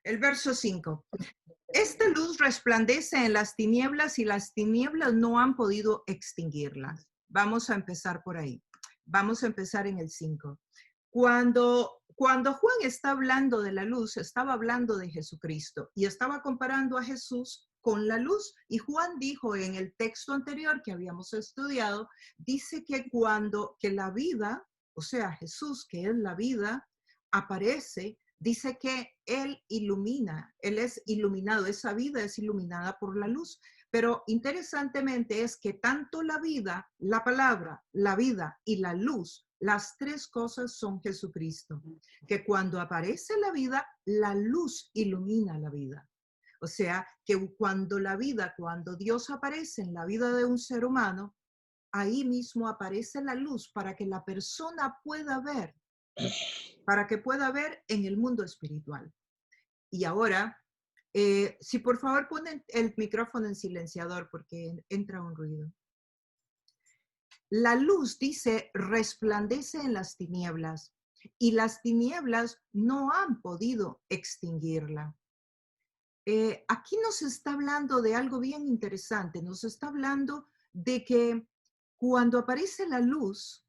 El verso 5. Esta luz resplandece en las tinieblas y las tinieblas no han podido extinguirlas. Vamos a empezar por ahí. Vamos a empezar en el 5. Cuando Juan está hablando de la luz, estaba hablando de Jesucristo y estaba comparando a Jesús con la luz. Y Juan dijo en el texto anterior que habíamos estudiado, dice que la vida, o sea, Jesús, que es la vida, aparece. Dice que Él ilumina, Él es iluminado, esa vida es iluminada por la luz. Pero interesantemente es que tanto la vida, la palabra, la vida y la luz, las tres cosas son Jesucristo. Que cuando aparece la vida, la luz ilumina la vida. O sea, que cuando Dios aparece en la vida de un ser humano, ahí mismo aparece la luz para que la persona pueda ver, en el mundo espiritual. Y ahora, si por favor ponen el micrófono en silenciador porque entra un ruido. La luz, dice, resplandece en las tinieblas y las tinieblas no han podido extinguirla. Aquí nos está hablando de algo bien interesante. Nos está hablando de que cuando aparece la luz,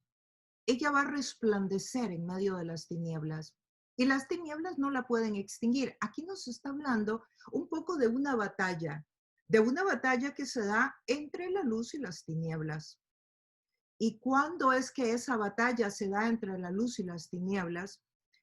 ella va a resplandecer en medio de las tinieblas y las tinieblas no la pueden extinguir. Aquí nos está hablando un poco de una batalla que se da entre la luz y las tinieblas. ¿Y cuándo es que esa batalla se da entre la luz y las tinieblas?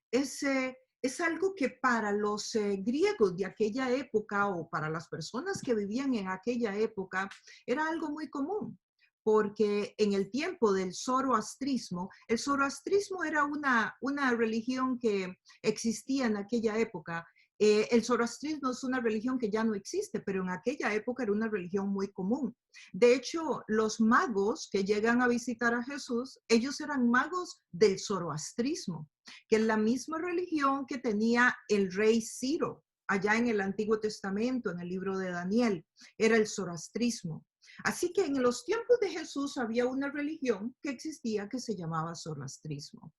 Es algo que para los griegos de aquella época o para las personas que vivían en aquella época era algo muy común, porque en el tiempo del zoroastrismo, el zoroastrismo era una religión que existía en aquella época. El zoroastrismo es una religión que ya no existe, pero en aquella época era una religión muy común. De hecho, los magos que llegan a visitar a Jesús, ellos eran magos del zoroastrismo, que es la misma religión que tenía el rey Ciro allá en el Antiguo Testamento, en el libro de Daniel, era el zoroastrismo. Así que en los tiempos de Jesús había una religión que existía que se llamaba zoroastrismo.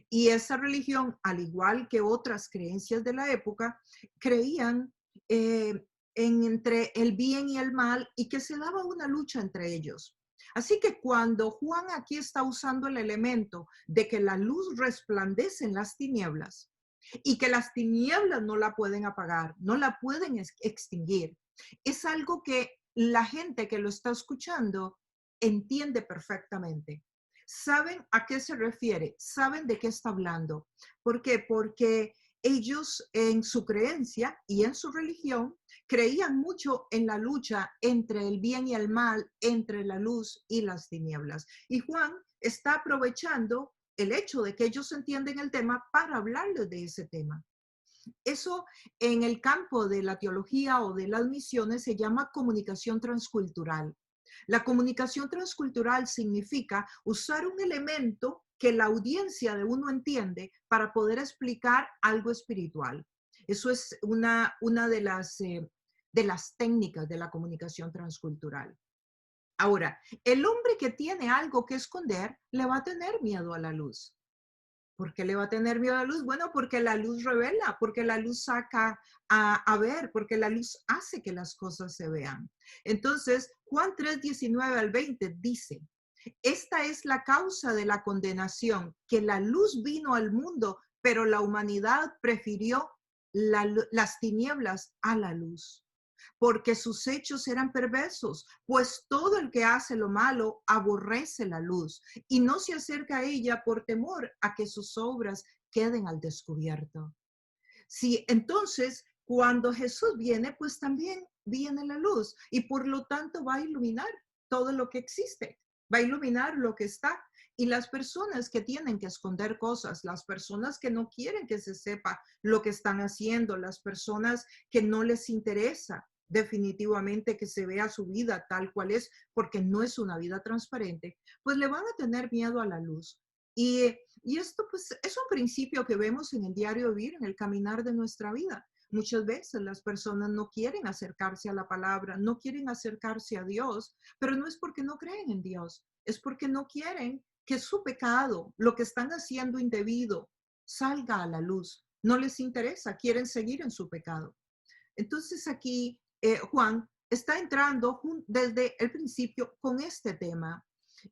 Y esa religión, al igual que otras creencias de la época, creían entre el bien y el mal y que se daba una lucha entre ellos. Así que cuando Juan aquí está usando el elemento de que la luz resplandece en las tinieblas y que las tinieblas no la pueden apagar, no la pueden extinguir, es algo que la gente que lo está escuchando entiende perfectamente. Saben a qué se refiere, saben de qué está hablando. ¿Por qué? Porque ellos en su creencia y en su religión creían mucho en la lucha entre el bien y el mal, entre la luz y las tinieblas. Y Juan está aprovechando el hecho de que ellos entienden el tema para hablarles de ese tema. Eso en el campo de la teología o de las misiones se llama comunicación transcultural. La comunicación transcultural significa usar un elemento que la audiencia de uno entiende para poder explicar algo espiritual. Eso es una de las técnicas de la comunicación transcultural. Ahora, el hombre que tiene algo que esconder le va a tener miedo a la luz. ¿Por qué le va a tener miedo a la luz? Bueno, porque la luz revela, porque la luz saca a ver, porque la luz hace que las cosas se vean. Entonces, Juan 3:19-20 dice, esta es la causa de la condenación, que la luz vino al mundo, pero la humanidad prefirió las tinieblas a la luz, porque sus hechos eran perversos, pues todo el que hace lo malo aborrece la luz y no se acerca a ella por temor a que sus obras queden al descubierto. Sí, entonces, cuando Jesús viene, pues también viene la luz y por lo tanto va a iluminar todo lo que existe, va a iluminar lo que está. Y las personas que tienen que esconder cosas, las personas que no quieren que se sepa lo que están haciendo, las personas que no les interesa definitivamente que se vea su vida tal cual es, porque no es una vida transparente, pues le van a tener miedo a la luz. Y esto pues es un principio que vemos en el diario vivir, en el caminar de nuestra vida. Muchas veces las personas no quieren acercarse a la palabra, no quieren acercarse a Dios, pero no es porque no creen en Dios, es porque no quieren que su pecado, lo que están haciendo indebido, salga a la luz. No les interesa, quieren seguir en su pecado. Entonces aquí Juan está entrando desde el principio con este tema.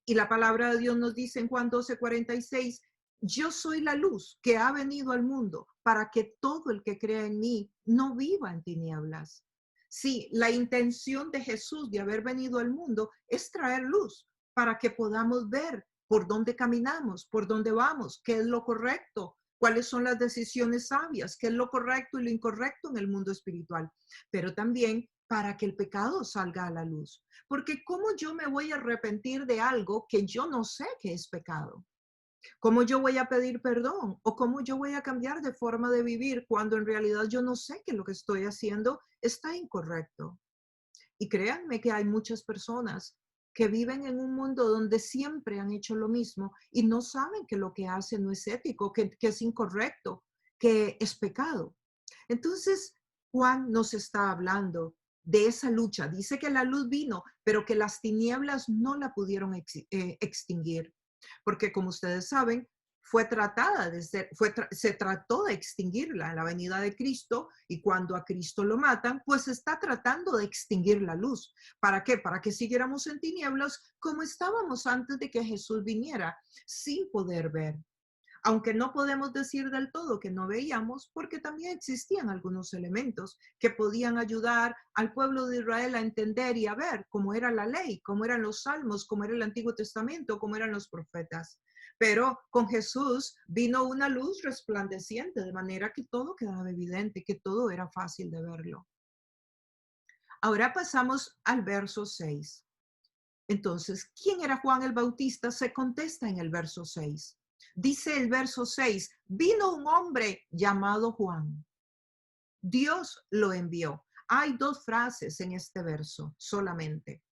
Y la palabra de Dios nos dice en Juan 12:46, yo soy la luz que ha venido al mundo para que todo el que crea en mí no viva en tinieblas. Sí, la intención de Jesús de haber venido al mundo es traer luz para que podamos ver por dónde caminamos, por dónde vamos, qué es lo correcto, cuáles son las decisiones sabias, qué es lo correcto y lo incorrecto en el mundo espiritual, pero también para que el pecado salga a la luz. Porque ¿cómo yo me voy a arrepentir de algo que yo no sé que es pecado? ¿Cómo yo voy a pedir perdón? ¿O cómo yo voy a cambiar de forma de vivir cuando en realidad yo no sé que lo que estoy haciendo está incorrecto? Y créanme que hay muchas personas que viven en un mundo donde siempre han hecho lo mismo y no saben que lo que hacen no es ético, que es incorrecto, que es pecado. Entonces, Juan nos está hablando de esa lucha. Dice que la luz vino, pero que las tinieblas no la pudieron extinguir. Porque como ustedes saben, se trató de extinguirla en la venida de Cristo y cuando a Cristo lo matan, pues está tratando de extinguir la luz. ¿Para qué? Para que siguiéramos en tinieblas como estábamos antes de que Jesús viniera, sin poder ver. Aunque no podemos decir del todo que no veíamos, porque también existían algunos elementos que podían ayudar al pueblo de Israel a entender y a ver cómo era la ley, cómo eran los salmos, cómo era el Antiguo Testamento, cómo eran los profetas. Pero con Jesús vino una luz resplandeciente, de manera que todo quedaba evidente, que todo era fácil de verlo. Ahora pasamos al verso 6. Entonces, ¿quién era Juan el Bautista? Se contesta en el verso 6. Dice el verso 6, vino un hombre llamado Juan. Dios lo envió. Hay dos frases en este verso solamente.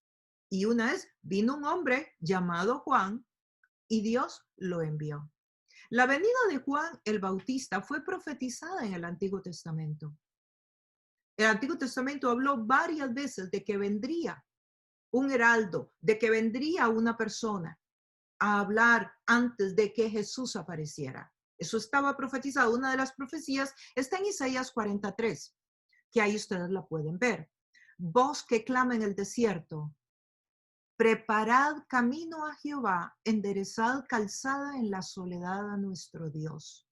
Y una es, vino un hombre llamado Juan y Dios lo envió. La venida de Juan el Bautista fue profetizada en el Antiguo Testamento. El Antiguo Testamento habló varias veces de que vendría un heraldo, de que vendría una persona a hablar antes de que Jesús apareciera. Eso estaba profetizado. Una de las profecías está en Isaías 43, que ahí ustedes la pueden ver. Voz que clama en el desierto, preparad camino a Jehová, enderezad calzada en la soledad a nuestro Dios.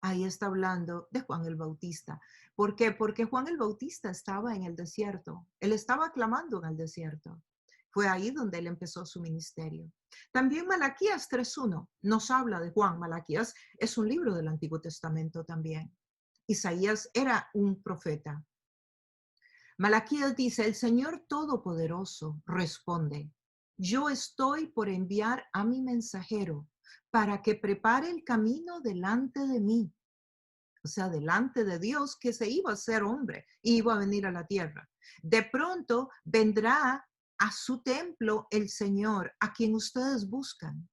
Ahí está hablando de Juan el Bautista. ¿Por qué? Porque Juan el Bautista estaba en el desierto. Él estaba clamando en el desierto. Fue ahí donde él empezó su ministerio. También Malaquías 3:1 nos habla de Juan. Malaquías es un libro del Antiguo Testamento también. Isaías era un profeta. Malaquías dice, el Señor Todopoderoso responde, yo estoy por enviar a mi mensajero para que prepare el camino delante de mí. O sea, delante de Dios que se iba a ser hombre y iba a venir a la tierra. De pronto vendrá a su templo el Señor, a quien ustedes buscan.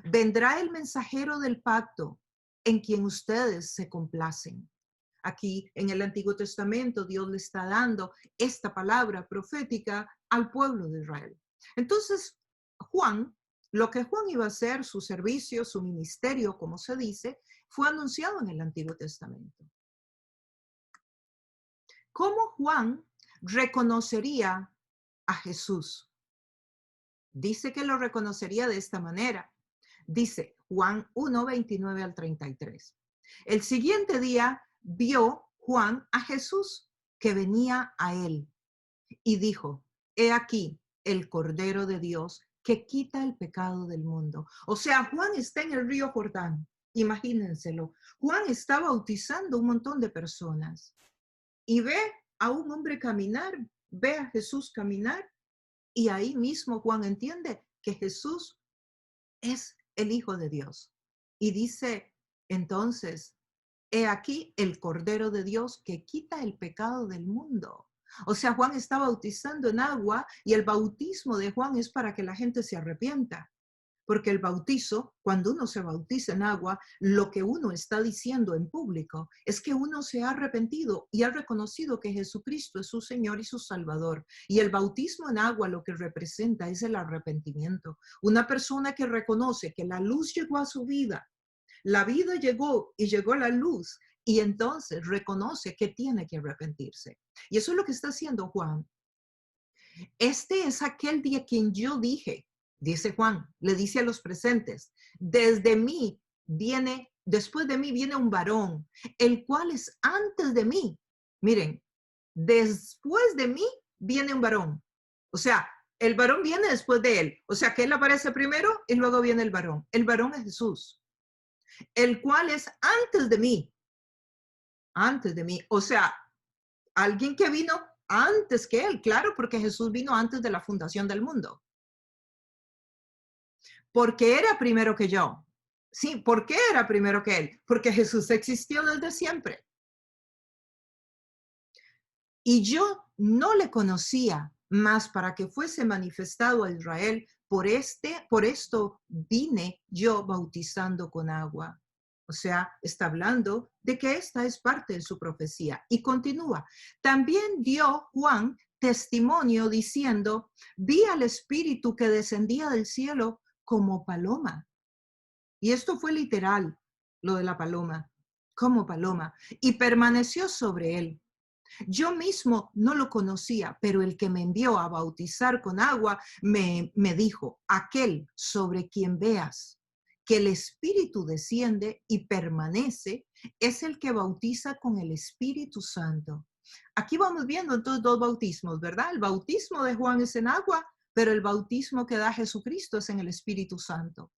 Vendrá el mensajero del pacto, en quien ustedes se complacen. Aquí en el Antiguo Testamento Dios le está dando esta palabra profética al pueblo de Israel. Entonces, Juan, lo que Juan iba a hacer, su servicio, su ministerio, como se dice, fue anunciado en el Antiguo Testamento. ¿Cómo Juan reconocería a Jesús? Dice que lo reconocería de esta manera. Dice Juan 1:29 al 33. El siguiente día vio Juan a Jesús que venía a él y dijo, he aquí el Cordero de Dios que quita el pecado del mundo. O sea, Juan está en el río Jordán. Imagínenselo. Juan está bautizando un montón de personas y ve a un hombre caminar, ve a Jesús caminar y ahí mismo Juan entiende que Jesús es el Hijo de Dios. Y dice, entonces, he aquí el Cordero de Dios que quita el pecado del mundo. O sea, Juan está bautizando en agua y el bautismo de Juan es para que la gente se arrepienta. Porque el bautizo, cuando uno se bautiza en agua, lo que uno está diciendo en público es que uno se ha arrepentido y ha reconocido que Jesucristo es su Señor y su Salvador. Y el bautismo en agua lo que representa es el arrepentimiento. Una persona que reconoce que la luz llegó a su vida, La vida llegó y llegó la luz y entonces reconoce que tiene que arrepentirse. Y eso es lo que está haciendo Juan. Este es aquel día quien yo dije, dice Juan, le dice a los presentes, después de mí viene un varón, el cual es antes de mí. Miren, después de mí viene un varón. O sea, el varón viene después de él. O sea, que él aparece primero y luego viene el varón. El varón es Jesús, el cual es antes de mí. Antes de mí. O sea, alguien que vino antes que él, claro, porque Jesús vino antes de la fundación del mundo. Porque era primero que yo. Sí, ¿por qué era primero que él? Porque Jesús existió desde siempre. Y yo no le conocía más para que fuese manifestado a Israel. Por esto vine yo bautizando con agua. O sea, está hablando de que esta es parte de su profecía. Y continúa. También dio Juan testimonio diciendo, vi al Espíritu que descendía del cielo como paloma. Y esto fue literal, lo de la paloma, como paloma. Y permaneció sobre él. Yo mismo no lo conocía, pero el que me envió a bautizar con agua me dijo, aquel sobre quien veas que el Espíritu desciende y permanece, es el que bautiza con el Espíritu Santo. Aquí vamos viendo entonces dos bautismos, ¿verdad? El bautismo de Juan es en agua, pero el bautismo que da Jesucristo es en el Espíritu Santo.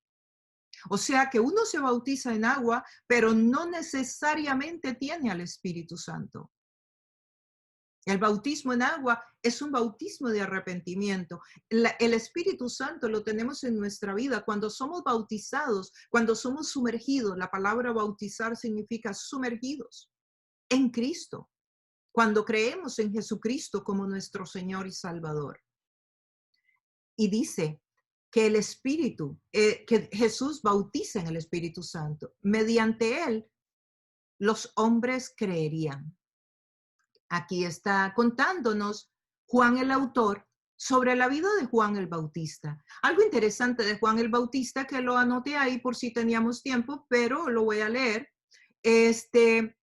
O sea que uno se bautiza en agua, pero no necesariamente tiene al Espíritu Santo. El bautismo en agua es un bautismo de arrepentimiento. El Espíritu Santo lo tenemos en nuestra vida cuando somos bautizados, cuando somos sumergidos. La palabra bautizar significa sumergidos en Cristo, cuando creemos en Jesucristo como nuestro Señor y Salvador. Y dice que el Espíritu, que Jesús bautiza en el Espíritu Santo. Mediante él, los hombres creerían. Aquí está contándonos Juan el autor sobre la vida de Juan el Bautista. Algo interesante de Juan el Bautista que lo anoté ahí por si teníamos tiempo, pero lo voy a leer. En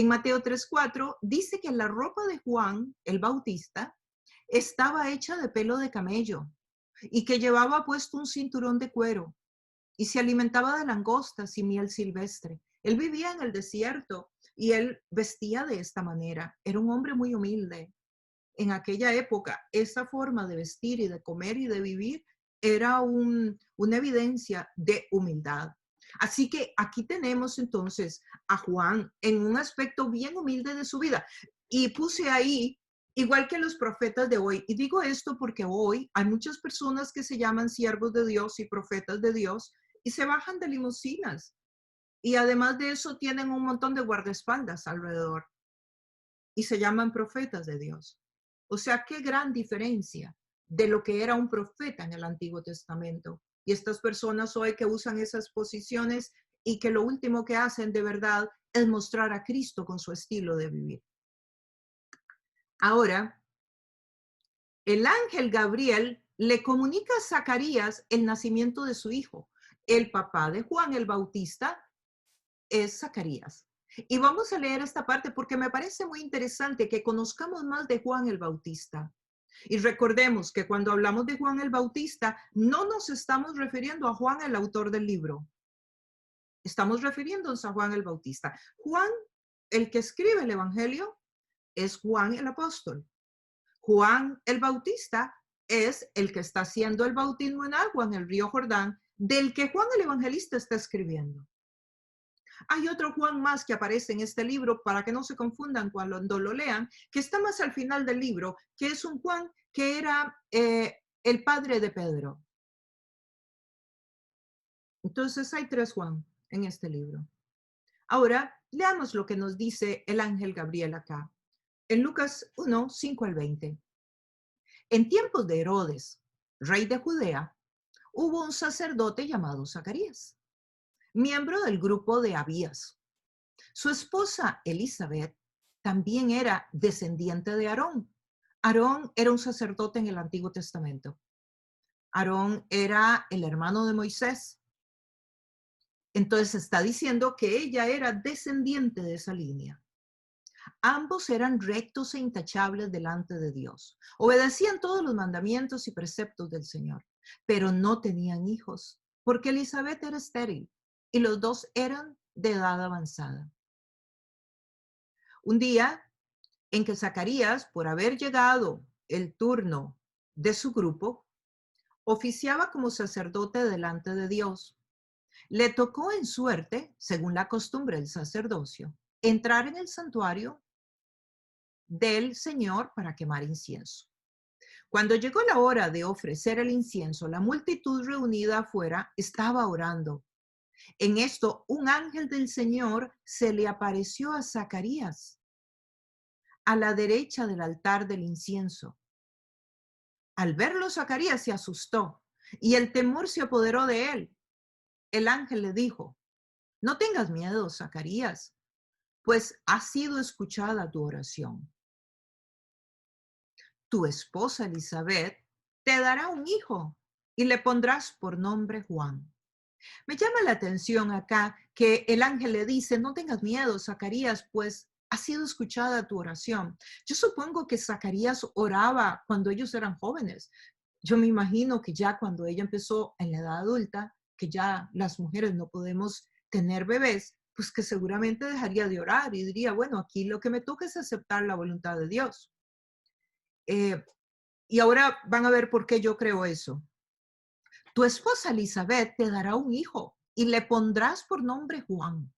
Mateo 3:4 dice que la ropa de Juan el Bautista estaba hecha de pelo de camello y que llevaba puesto un cinturón de cuero y se alimentaba de langostas y miel silvestre. Él vivía en el desierto y él vestía de esta manera. Era un hombre muy humilde. En aquella época, esa forma de vestir y de comer y de vivir era una evidencia de humildad. Así que aquí tenemos entonces a Juan en un aspecto bien humilde de su vida. Y puse ahí, igual que los profetas de hoy, y digo esto porque hoy hay muchas personas que se llaman siervos de Dios y profetas de Dios y se bajan de limusinas. Y además de eso tienen un montón de guardaespaldas alrededor y se llaman profetas de Dios. O sea, qué gran diferencia de lo que era un profeta en el Antiguo Testamento. Y estas personas hoy que usan esas posiciones y que lo último que hacen de verdad es mostrar a Cristo con su estilo de vivir. Ahora, el ángel Gabriel le comunica a Zacarías el nacimiento de su hijo. El papá de Juan el Bautista es Zacarías. Y vamos a leer esta parte porque me parece muy interesante que conozcamos más de Juan el Bautista. Y recordemos que cuando hablamos de Juan el Bautista, no nos estamos refiriendo a Juan el autor del libro. Estamos refiriéndonos a Juan el Bautista. Juan, el que escribe el Evangelio, es Juan el apóstol. Juan el Bautista es el que está haciendo el bautismo en agua en el río Jordán, del que Juan el Evangelista está escribiendo. Hay otro Juan más que aparece en este libro, para que no se confundan cuando lo lean, que está más al final del libro, que es un Juan que era el padre de Pedro. Entonces hay tres Juan en este libro. Ahora, leamos lo que nos dice el ángel Gabriel acá. En Lucas 1, 5 al 20. En tiempos de Herodes, rey de Judea, hubo un sacerdote llamado Zacarías, miembro del grupo de Abías. Su esposa Elizabeth también era descendiente de Aarón. Aarón era un sacerdote en el Antiguo Testamento. Aarón era el hermano de Moisés. Entonces está diciendo que ella era descendiente de esa línea. Ambos eran rectos e intachables delante de Dios. Obedecían todos los mandamientos y preceptos del Señor, pero no tenían hijos, porque Elizabeth era estéril y los dos eran de edad avanzada. Un día en que Zacarías, por haber llegado el turno de su grupo, oficiaba como sacerdote delante de Dios. Le tocó en suerte, según la costumbre del sacerdocio, entrar en el santuario del Señor para quemar incienso. Cuando llegó la hora de ofrecer el incienso, la multitud reunida afuera estaba orando. En esto, un ángel del Señor se le apareció a Zacarías a la derecha del altar del incienso. Al verlo, Zacarías se asustó y el temor se apoderó de él. El ángel le dijo: no tengas miedo, Zacarías, pues ha sido escuchada tu oración. Tu esposa Elizabeth te dará un hijo y le pondrás por nombre Juan. Me llama la atención acá que el ángel le dice: no tengas miedo, Zacarías, pues ha sido escuchada tu oración. Yo supongo que Zacarías oraba cuando ellos eran jóvenes. Yo me imagino que ya cuando ella empezó en la edad adulta, que ya las mujeres no podemos tener bebés, pues que seguramente dejaría de orar y diría: bueno, aquí lo que me toca es aceptar la voluntad de Dios. Y ahora van a ver por qué yo creo eso. Tu esposa Elizabeth te dará un hijo y le pondrás por nombre Juan.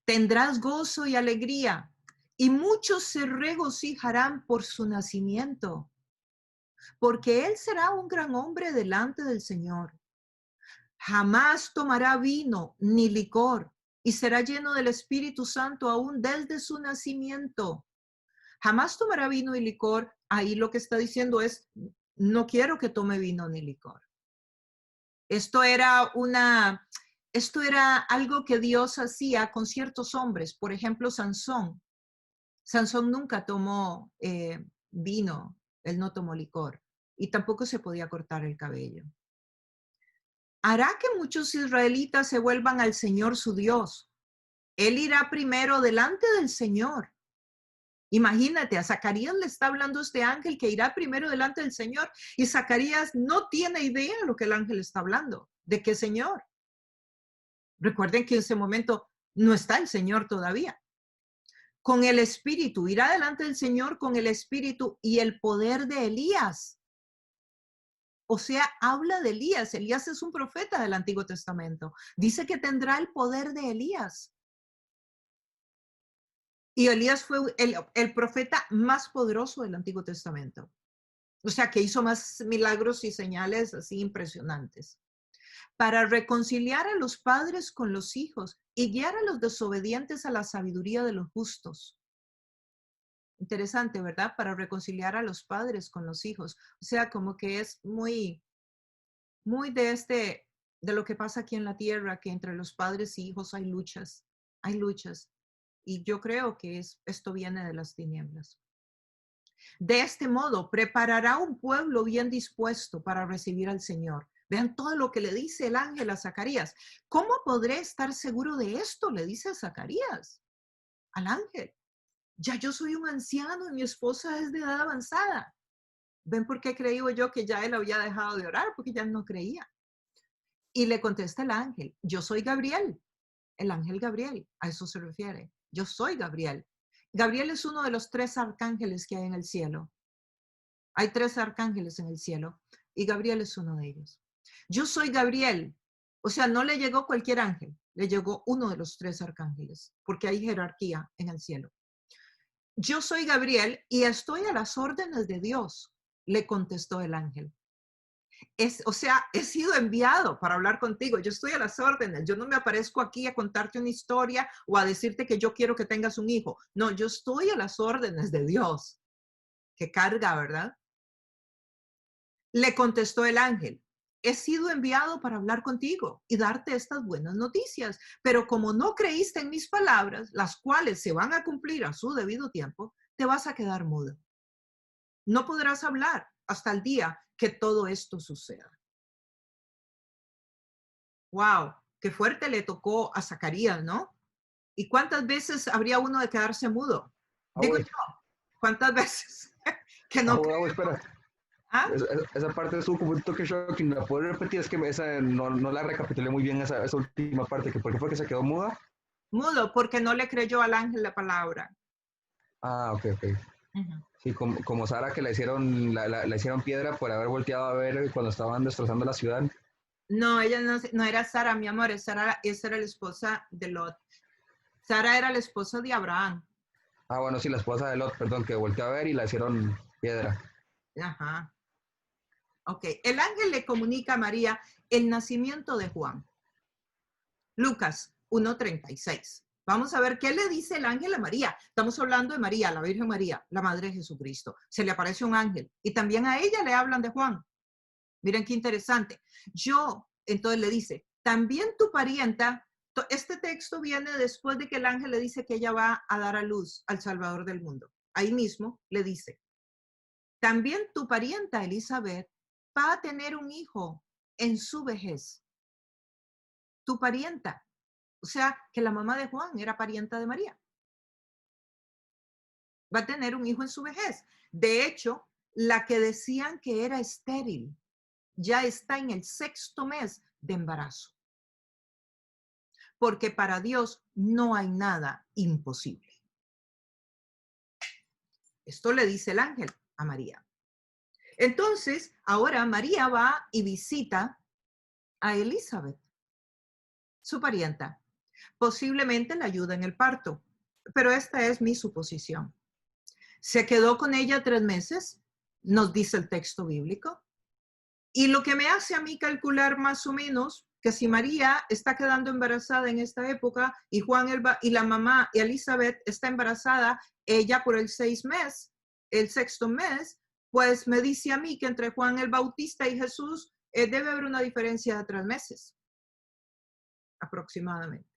Tendrás gozo y alegría, y muchos se regocijarán por su nacimiento, porque él será un gran hombre delante del Señor. Jamás tomará vino ni licor, y será lleno del Espíritu Santo aún desde su nacimiento. Jamás tomará vino y licor. Ahí lo que está diciendo es: no quiero que tome vino ni licor. Esto era algo que Dios hacía con ciertos hombres. Por ejemplo, Sansón. Sansón nunca tomó vino, él no tomó licor y tampoco se podía cortar el cabello. Hará que muchos israelitas se vuelvan al Señor su Dios. Él irá primero delante del Señor. Imagínate, a Zacarías le está hablando este ángel que irá primero delante del Señor, y Zacarías no tiene idea de lo que el ángel está hablando. ¿De qué Señor? Recuerden que en ese momento no está el Señor todavía. Con el Espíritu, irá delante del Señor con el Espíritu y el poder de Elías. O sea, habla de Elías. Elías es un profeta del Antiguo Testamento. Dice que tendrá el poder de Elías. Y Elías fue el profeta más poderoso del Antiguo Testamento. O sea, que hizo más milagros y señales así impresionantes. Para reconciliar a los padres con los hijos y guiar a los desobedientes a la sabiduría de los justos. Interesante, ¿verdad? Para reconciliar a los padres con los hijos. O sea, como que es muy, muy de lo que pasa aquí en la tierra, que entre los padres y hijos hay luchas, hay luchas. Y yo creo que esto viene de las tinieblas. De este modo, preparará un pueblo bien dispuesto para recibir al Señor. Vean todo lo que le dice el ángel a Zacarías. ¿Cómo podré estar seguro de esto? Le dice a Zacarías, al ángel. Ya yo soy un anciano y mi esposa es de edad avanzada. ¿Ven por qué creí yo que ya él había dejado de orar? Porque ya no creía. Y le contesta el ángel: yo soy Gabriel, el ángel Gabriel. A eso se refiere. Yo soy Gabriel. Gabriel es uno de los 3 arcángeles que hay en el cielo. Hay 3 arcángeles en el cielo y Gabriel es uno de ellos. Yo soy Gabriel. O sea, no le llegó cualquier ángel, le llegó uno de los 3 arcángeles, porque hay jerarquía en el cielo. Yo soy Gabriel y estoy a las órdenes de Dios, le contestó el ángel. O sea, he sido enviado para hablar contigo. Yo estoy a las órdenes. Yo no me aparezco aquí a contarte una historia o a decirte que yo quiero que tengas un hijo. No, yo estoy a las órdenes de Dios. Qué carga, ¿verdad? Le contestó el ángel: he sido enviado para hablar contigo y darte estas buenas noticias, pero como no creíste en mis palabras, las cuales se van a cumplir a su debido tiempo, te vas a quedar mudo. No podrás hablar hasta el día que todo esto suceda. Wow, qué fuerte le tocó a Zacarías, ¿no? ¿Y cuántas veces habría uno de quedarse mudo? Ah, Digo güey. yo, ¿cuántas veces que Ah, no güey, creo? espera. ¿Ah? Esa parte estuvo como un toque shocking. ¿La puedo repetir? Es que esa no la recapitulé muy bien, esa última parte. ¿Por qué fue que se quedó muda? Mudo, porque no le creyó al ángel la palabra. Ah, ok, ok. Ujú. Sí, como Sara que la hicieron piedra por haber volteado a ver cuando estaban destrozando la ciudad. No, ella no era Sara, mi amor, esa era la esposa de Lot. Sara era la esposa de Abraham. Ah, bueno, sí, la esposa de Lot, perdón, que volteó a ver y la hicieron piedra. Ajá. Ok, el ángel le comunica a María el nacimiento de Juan. Lucas 1:36. Vamos a ver qué le dice el ángel a María. Estamos hablando de María, la Virgen María, la Madre de Jesucristo. Se le aparece un ángel y también a ella le hablan de Juan. Miren qué interesante. Entonces le dice, también tu parienta, este texto viene después de que el ángel le dice que ella va a dar a luz al Salvador del mundo. Ahí mismo le dice, también tu parienta Elizabeth va a tener un hijo en su vejez. Tu parienta. O sea, que la mamá de Juan era parienta de María. Va a tener un hijo en su vejez. De hecho, la que decían que era estéril ya está en el 6º mes de embarazo. Porque para Dios no hay nada imposible. Esto le dice el ángel a María. Entonces, ahora María va y visita a Elizabeth, su parienta. Posiblemente la ayuda en el parto, pero esta es mi suposición. Se quedó con ella 3 meses, nos dice el texto bíblico, y lo que me hace a mí calcular más o menos que si María está quedando embarazada en esta época y y la mamá y Elizabeth está embarazada ella por el 6º mes, pues me dice a mí que entre Juan el Bautista y Jesús debe haber una diferencia de 3 meses aproximadamente.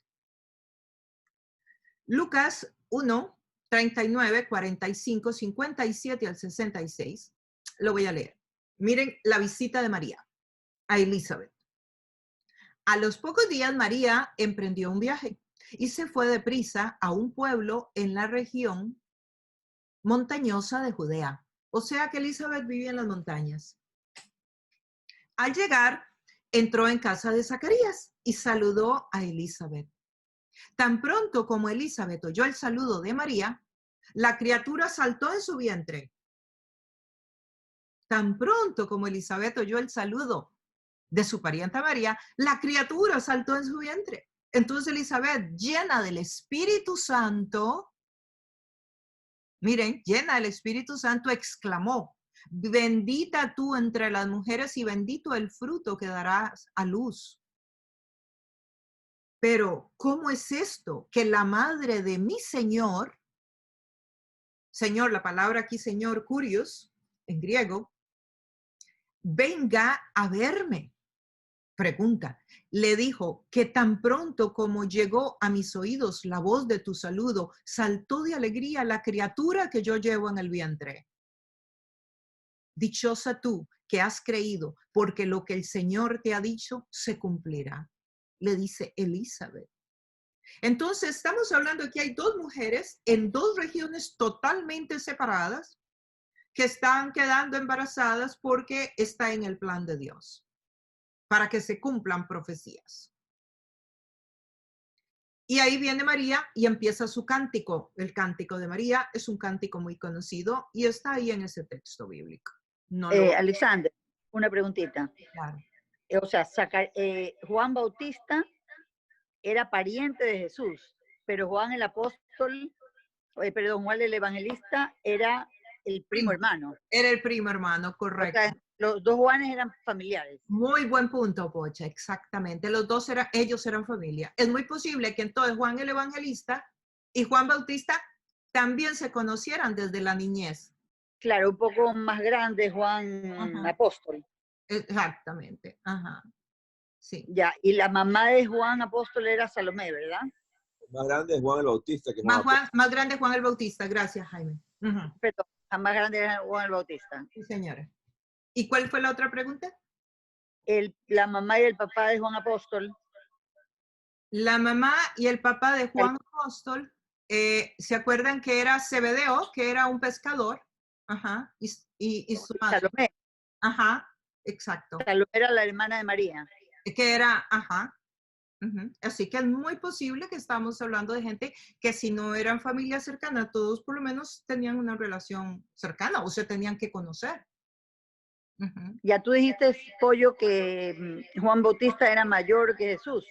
Lucas 1, 39, 45, 57 al 66. Lo voy a leer. Miren la visita de María a Elizabeth. A los pocos días María emprendió un viaje y se fue deprisa a un pueblo en la región montañosa de Judea. O sea que Elizabeth vivía en las montañas. Al llegar, entró en casa de Zacarías y saludó a Elizabeth. Tan pronto como Elizabeth oyó el saludo de María, la criatura saltó en su vientre. Tan pronto como Elizabeth oyó el saludo de su parienta María, la criatura saltó en su vientre. Entonces Elizabeth, llena del Espíritu Santo, miren, llena del Espíritu Santo, exclamó, bendita tú entre las mujeres y bendito el fruto que darás a luz. Pero, ¿cómo es esto? Que la madre de mi Señor, la palabra aquí Señor, kurios, en griego, venga a verme. Pregunta, le dijo que tan pronto como llegó a mis oídos la voz de tu saludo, saltó de alegría la criatura que yo llevo en el vientre. Dichosa tú que has creído, porque lo que el Señor te ha dicho se cumplirá, le dice Elizabeth. Entonces, estamos hablando que hay 2 mujeres en 2 regiones totalmente separadas que están quedando embarazadas porque está en el plan de Dios, para que se cumplan profecías. Y ahí viene María y empieza su cántico. El cántico de María es un cántico muy conocido y está ahí en ese texto bíblico. No lo... Alexander, una preguntita. Claro. O sea, Juan Bautista era pariente de Jesús, pero Juan el apóstol, Juan el evangelista era el primo hermano. Era el primo hermano, correcto. O sea, los 2 Juanes eran familiares. Muy buen punto, Pocha, exactamente. Ellos eran familia. Es muy posible que entonces Juan el Evangelista y Juan Bautista también se conocieran desde la niñez. Claro, un poco más grande Juan Apóstol. Exactamente, ajá. Sí. Ya, y la mamá de Juan Apóstol era Salomé, ¿verdad? Más grande es Juan el Bautista que Más grande Juan el Bautista, gracias, Jaime. Perdón, la más grande era Juan el Bautista. Sí, señora. ¿Y cuál fue la otra pregunta? La mamá y el papá de Juan Apóstol. La mamá y el papá de Juan Apóstol, ¿se acuerdan que era Zebedeo, que era un pescador? Ajá, y su madre. Salomé. Ajá, exacto. Salomé era la hermana de María. Que era, ajá. Así que es muy posible que estamos hablando de gente que si no eran familia cercana, todos por lo menos tenían una relación cercana o se tenían que conocer. Ya tú dijiste, Pollo, que Juan Bautista era mayor que Jesús.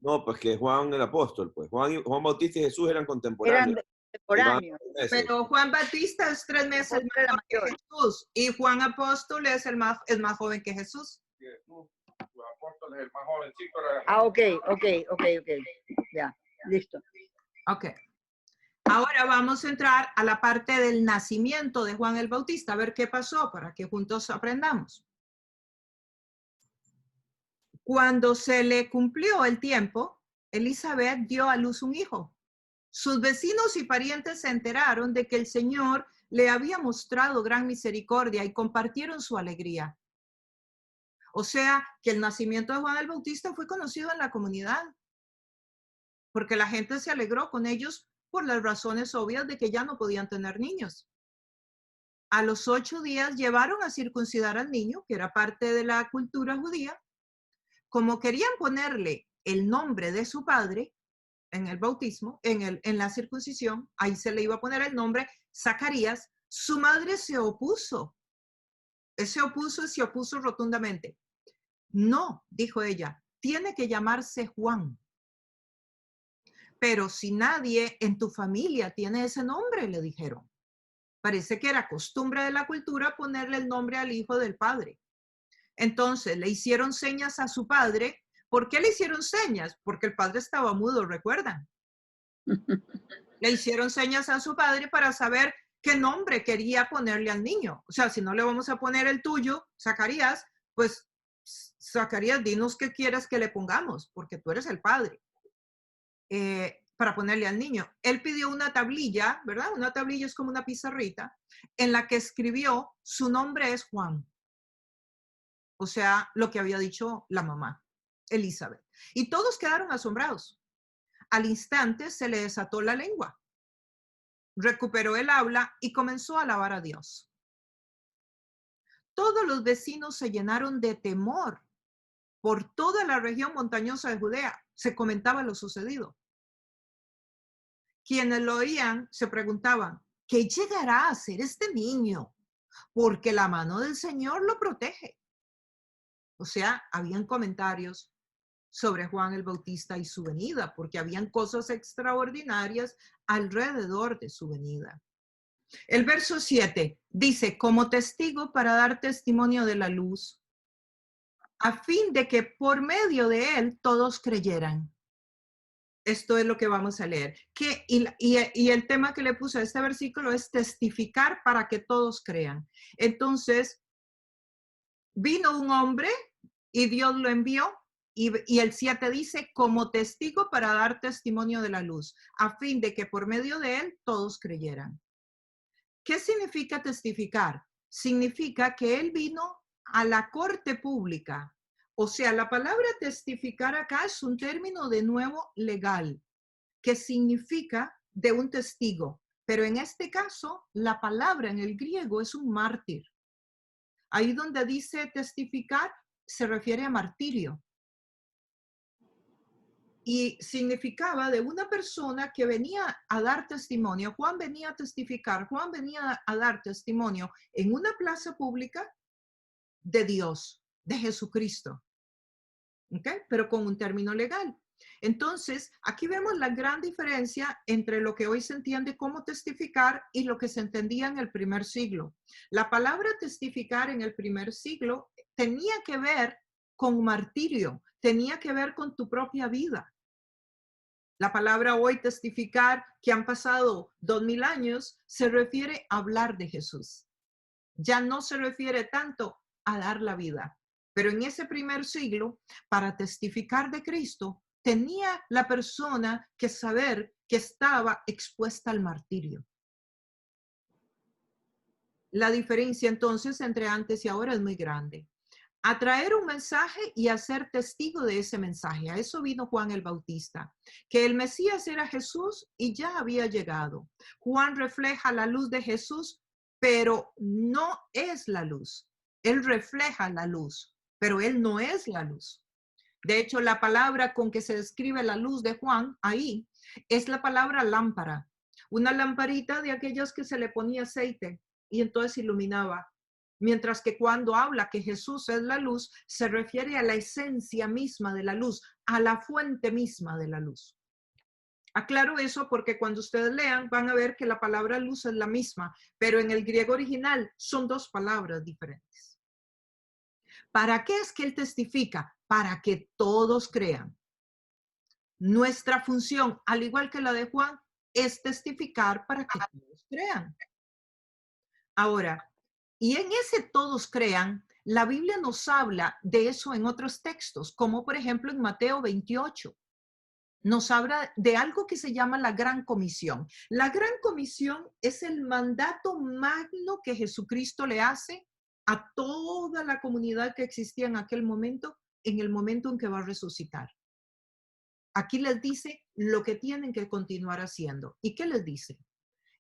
No, pues que Juan el apóstol, pues. Juan Bautista y Jesús eran contemporáneos. Eran contemporáneos. Pero Juan Bautista es 3 meses mayor que Jesús y Juan Apóstol es más joven que Jesús. Juan Apóstol es el más jovencito. Ok. Ya, listo. Ok. Ahora vamos a entrar a la parte del nacimiento de Juan el Bautista, a ver qué pasó para que juntos aprendamos. Cuando se le cumplió el tiempo, Elizabeth dio a luz un hijo. Sus vecinos y parientes se enteraron de que el Señor le había mostrado gran misericordia y compartieron su alegría. O sea, que el nacimiento de Juan el Bautista fue conocido en la comunidad, porque la gente se alegró con ellos por las razones obvias de que ya no podían tener niños. A los 8 días llevaron a circuncidar al niño, que era parte de la cultura judía. Como querían ponerle el nombre de su padre en el bautismo, en la circuncisión, ahí se le iba a poner el nombre Zacarías, su madre se opuso. Se opuso rotundamente. No, dijo ella, tiene que llamarse Juan. Pero si nadie en tu familia tiene ese nombre, le dijeron. Parece que era costumbre de la cultura ponerle el nombre al hijo del padre. Entonces le hicieron señas a su padre. ¿Por qué le hicieron señas? Porque el padre estaba mudo, ¿recuerdan? Le hicieron señas a su padre para saber qué nombre quería ponerle al niño. O sea, si no le vamos a poner el tuyo, Zacarías, pues Zacarías, dinos qué quieres que le pongamos, porque tú eres el padre. Para ponerle al niño. Él pidió una tablilla, ¿verdad? Una tablilla es como una pizarrita, en la que escribió, su nombre es Juan. O sea, lo que había dicho la mamá, Elizabeth. Y todos quedaron asombrados. Al instante se le desató la lengua. Recuperó el habla y comenzó a alabar a Dios. Todos los vecinos se llenaron de temor. Por toda la región montañosa de Judea se comentaba lo sucedido. Quienes lo oían se preguntaban, ¿qué llegará a ser este niño? Porque la mano del Señor lo protege. O sea, habían comentarios sobre Juan el Bautista y su venida, porque habían cosas extraordinarias alrededor de su venida. El verso 7 dice, como testigo para dar testimonio de la luz, a fin de que por medio de él todos creyeran. Esto es lo que vamos a leer. Y el tema que le puse a este versículo es testificar para que todos crean. Entonces, vino un hombre y Dios lo envió. Y el 7 dice, como testigo para dar testimonio de la luz, a fin de que por medio de él todos creyeran. ¿Qué significa testificar? Significa que él vino a la corte pública. O sea, la palabra testificar acá es un término de nuevo legal, que significa de un testigo. Pero en este caso, la palabra en el griego es un mártir. Ahí donde dice testificar, se refiere a martirio. Y significaba de una persona que venía a dar testimonio. Juan venía a testificar, Juan venía a dar testimonio en una plaza pública de Dios, de Jesucristo. ¿Ok? Pero con un término legal. Entonces, aquí vemos la gran diferencia entre lo que hoy se entiende como testificar y lo que se entendía en el primer siglo. La palabra testificar en el primer siglo tenía que ver con martirio, tenía que ver con tu propia vida. La palabra hoy testificar, que han pasado 2000 años, se refiere a hablar de Jesús. Ya no se refiere tanto a dar la vida. Pero en ese primer siglo, para testificar de Cristo, tenía la persona que saber que estaba expuesta al martirio. La diferencia entonces entre antes y ahora es muy grande. a traer un mensaje y a ser testigo de ese mensaje. A eso vino Juan el Bautista, que el Mesías era Jesús y ya había llegado. Juan refleja la luz de Jesús, pero no es la luz. Él refleja la luz, pero él no es la luz. De hecho, la palabra con que se describe la luz de Juan ahí es la palabra lámpara. Una lamparita de aquellas que se le ponía aceite y entonces iluminaba. Mientras que cuando habla que Jesús es la luz, se refiere a la esencia misma de la luz, a la fuente misma de la luz. Aclaro eso porque cuando ustedes lean van a ver que la palabra luz es la misma, pero en el griego original son dos palabras diferentes. ¿Para qué es que él testifica? Para que todos crean. Nuestra función, al igual que la de Juan, es testificar para que todos crean. Ahora, y en ese todos crean, la Biblia nos habla de eso en otros textos, como por ejemplo en Mateo 28. Nos habla de algo que se llama la Gran Comisión. La Gran Comisión es el mandato magno que Jesucristo le hace a toda la comunidad que existía en aquel momento, en el momento en que va a resucitar. Aquí les dice lo que tienen que continuar haciendo. ¿Y qué les dice?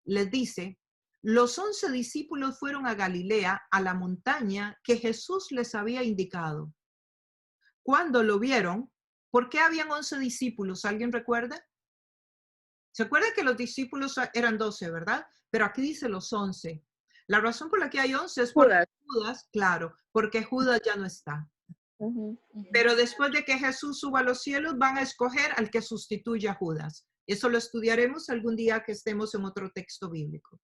Les dice, los 11 discípulos fueron a Galilea, a la montaña que Jesús les había indicado. Cuando lo vieron, ¿por qué habían 11 discípulos? ¿Alguien recuerda? ¿Se acuerda que los discípulos eran 12, verdad? Pero aquí dice los 11. La razón por la que hay 11 es porque Judas, claro, porque Judas ya no está. Pero después de que Jesús suba a los cielos, van a escoger al que sustituya a Judas. Eso lo estudiaremos algún día que estemos en otro texto bíblico.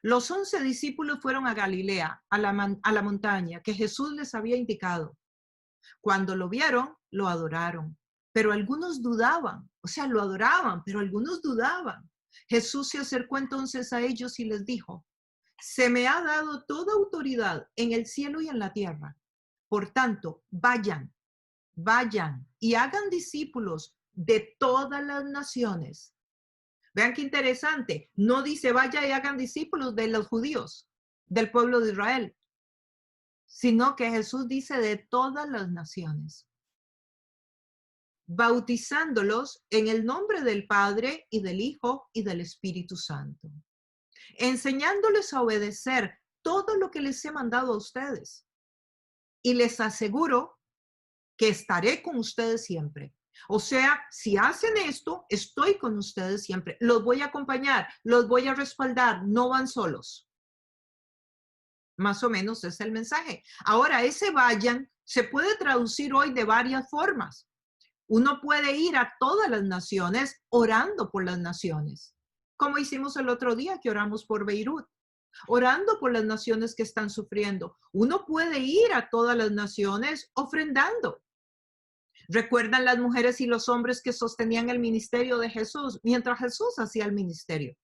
Los 11 discípulos fueron a Galilea, a la montaña que Jesús les había indicado. Cuando lo vieron, lo adoraron, pero algunos dudaban. O sea, lo adoraban, pero algunos dudaban. Jesús se acercó entonces a ellos y les dijo, se me ha dado toda autoridad en el cielo y en la tierra. Por tanto, vayan y hagan discípulos de todas las naciones. Vean qué interesante. No dice vaya y hagan discípulos de los judíos, del pueblo de Israel, sino que Jesús dice de todas las naciones, bautizándolos en el nombre del Padre y del Hijo y del Espíritu Santo, enseñándoles a obedecer todo lo que les he mandado a ustedes. Y les aseguro que estaré con ustedes siempre. O sea, si hacen esto, estoy con ustedes siempre. Los voy a acompañar, los voy a respaldar, no van solos. Más o menos es el mensaje. Ahora, ese vayan se puede traducir hoy de varias formas. Uno puede ir a todas las naciones orando por las naciones, como hicimos el otro día que oramos por Beirut, orando por las naciones que están sufriendo. Uno puede ir a todas las naciones ofrendando. ¿Recuerdan las mujeres y los hombres que sostenían el ministerio de Jesús mientras Jesús hacía el ministerio?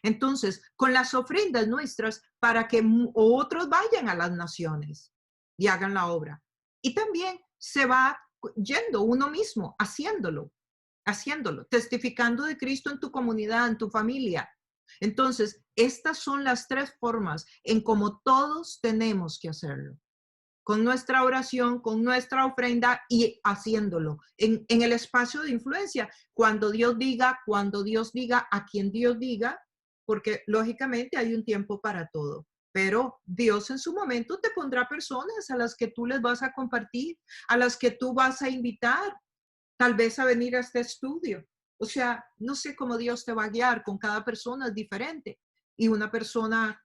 Entonces, con las ofrendas nuestras para que otros vayan a las naciones y hagan la obra. Y también se va yendo uno mismo, haciéndolo, testificando de Cristo en tu comunidad, en tu familia. Entonces, estas son las tres formas en cómo todos tenemos que hacerlo. Con nuestra oración, con nuestra ofrenda y haciéndolo en el espacio de influencia. Cuando Dios diga, a quien Dios diga, porque lógicamente hay un tiempo para todo. Pero Dios en su momento te pondrá personas a las que tú les vas a compartir, a las que tú vas a invitar, tal vez a venir a este estudio. O sea, no sé cómo Dios te va a guiar, con cada persona es diferente. Y una persona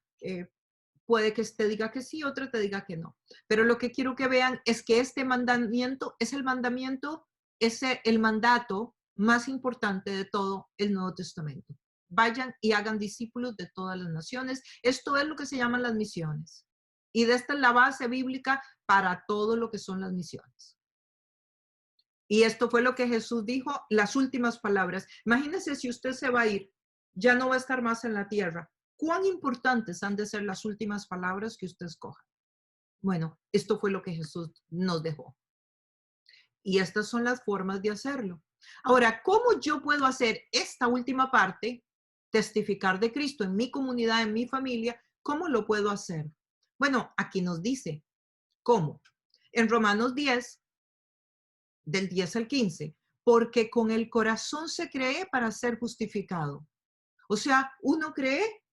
puede que te diga que sí, otra te diga que no. Pero lo que quiero que vean es que este mandamiento es el mandato más importante de todo el Nuevo Testamento. Vayan y hagan discípulos de todas las naciones. Esto es lo que se llaman las misiones. Y de esta es la base bíblica para todo lo que son las misiones. Y esto fue lo que Jesús dijo, las últimas palabras. Imagínense si usted se va a ir, ya no va a estar más en la tierra. ¿Cuán importantes han de ser las últimas palabras que usted escoja? Bueno, esto fue lo que Jesús nos dejó. Y estas son las formas de hacerlo. Ahora, ¿cómo yo puedo hacer esta última parte? Testificar de Cristo en mi comunidad, en mi familia. ¿Cómo lo puedo hacer? Bueno, aquí nos dice, ¿cómo? En Romanos 10, del 10 al 15, porque con el corazón se cree para ser justificado. O sea, uno cree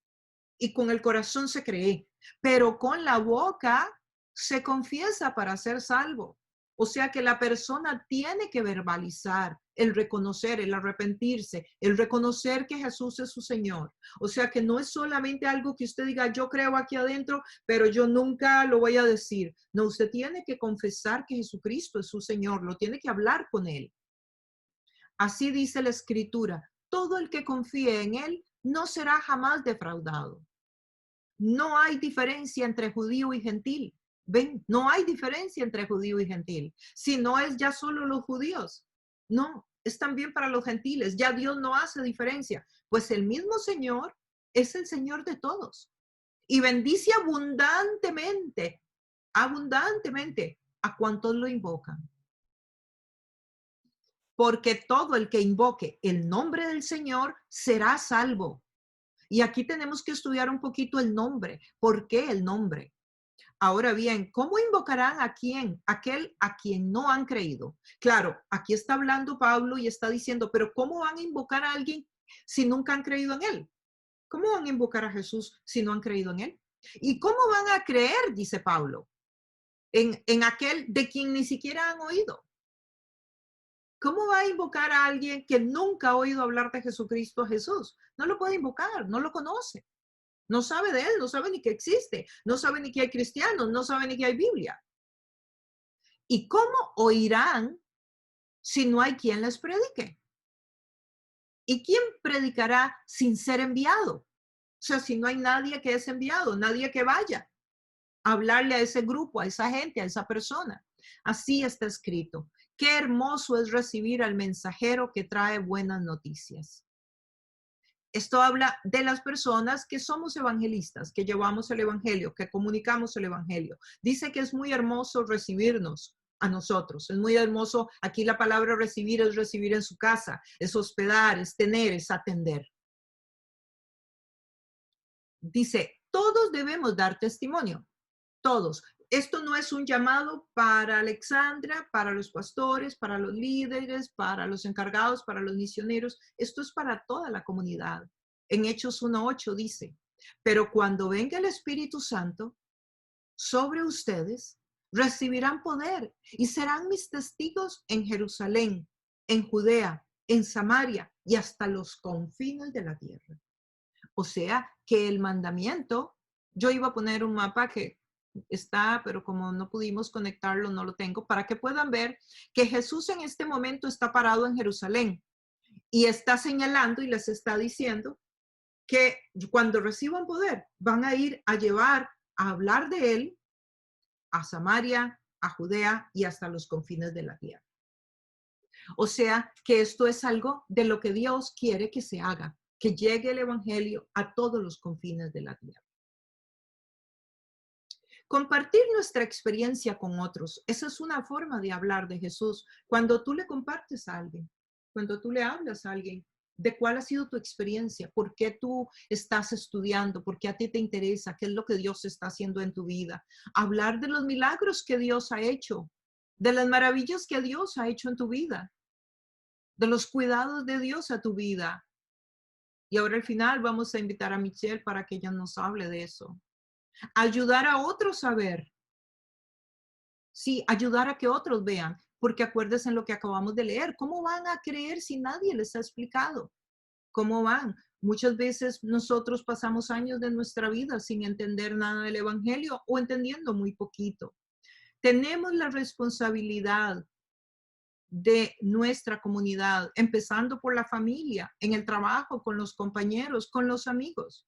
y con el corazón se cree, pero con la boca se confiesa para ser salvo. O sea que la persona tiene que verbalizar el reconocer, el arrepentirse, el reconocer que Jesús es su Señor. O sea que no es solamente algo que usted diga, yo creo aquí adentro, pero yo nunca lo voy a decir. No, usted tiene que confesar que Jesucristo es su Señor, lo tiene que hablar con Él. Así dice la Escritura, todo el que confíe en Él no será jamás defraudado. No hay diferencia entre judío y gentil. Ven, no hay diferencia entre judío y gentil. Si no es ya solo los judíos, no, es también para los gentiles. Ya Dios no hace diferencia, pues el mismo Señor es el Señor de todos y bendice abundantemente, abundantemente a cuantos lo invocan. Porque todo el que invoque el nombre del Señor será salvo. Y aquí tenemos que estudiar un poquito el nombre. ¿Por qué el nombre? Ahora bien, ¿cómo invocarán a quién? Aquel a quien no han creído. Claro, aquí está hablando Pablo y está diciendo, pero ¿cómo van a invocar a alguien si nunca han creído en él? ¿Cómo van a invocar a Jesús si no han creído en él? ¿Y cómo van a creer, dice Pablo, en aquel de quien ni siquiera han oído? ¿Cómo va a invocar a alguien que nunca ha oído hablar de Jesucristo a Jesús? No lo puede invocar, no lo conoce. No sabe de él, no sabe ni que existe, no sabe ni que hay cristianos, no sabe ni que hay Biblia. ¿Y cómo oirán si no hay quien les predique? ¿Y quién predicará sin ser enviado? O sea, si no hay nadie que es enviado, nadie que vaya a hablarle a ese grupo, a esa gente, a esa persona. Así está escrito. Qué hermoso es recibir al mensajero que trae buenas noticias. Esto habla de las personas que somos evangelistas, que llevamos el evangelio, que comunicamos el evangelio. Dice que es muy hermoso recibirnos a nosotros. Es muy hermoso. Aquí la palabra recibir es recibir en su casa, es hospedar, es tener, es atender. Dice, todos debemos dar testimonio. Todos. Esto no es un llamado para Alexandra, para los pastores, para los líderes, para los encargados, para los misioneros. Esto es para toda la comunidad. En Hechos 1:8 dice, pero cuando venga el Espíritu Santo sobre ustedes, recibirán poder y serán mis testigos en Jerusalén, en Judea, en Samaria y hasta los confines de la tierra. O sea que el mandamiento, yo iba a poner un mapa que está, pero como no pudimos conectarlo, no lo tengo, para que puedan ver que Jesús en este momento está parado en Jerusalén y está señalando y les está diciendo que cuando reciban poder van a ir a llevar, a hablar de él a Samaria, a Judea y hasta los confines de la tierra. O sea que esto es algo de lo que Dios quiere que se haga, que llegue el evangelio a todos los confines de la tierra. Compartir nuestra experiencia con otros, esa es una forma de hablar de Jesús. Cuando tú le compartes a alguien, cuando tú le hablas a alguien de cuál ha sido tu experiencia, por qué tú estás estudiando, por qué a ti te interesa, qué es lo que Dios está haciendo en tu vida. Hablar de los milagros que Dios ha hecho, de las maravillas que Dios ha hecho en tu vida, de los cuidados de Dios a tu vida. Y ahora al final vamos a invitar a Michelle para que ella nos hable de eso. Ayudar a otros a ver. Sí, ayudar a que otros vean, porque acuérdense en lo que acabamos de leer. ¿Cómo van a creer si nadie les ha explicado? ¿Cómo van? Muchas veces nosotros pasamos años de nuestra vida sin entender nada del evangelio o entendiendo muy poquito. Tenemos la responsabilidad de nuestra comunidad, empezando por la familia, en el trabajo, con los compañeros, con los amigos.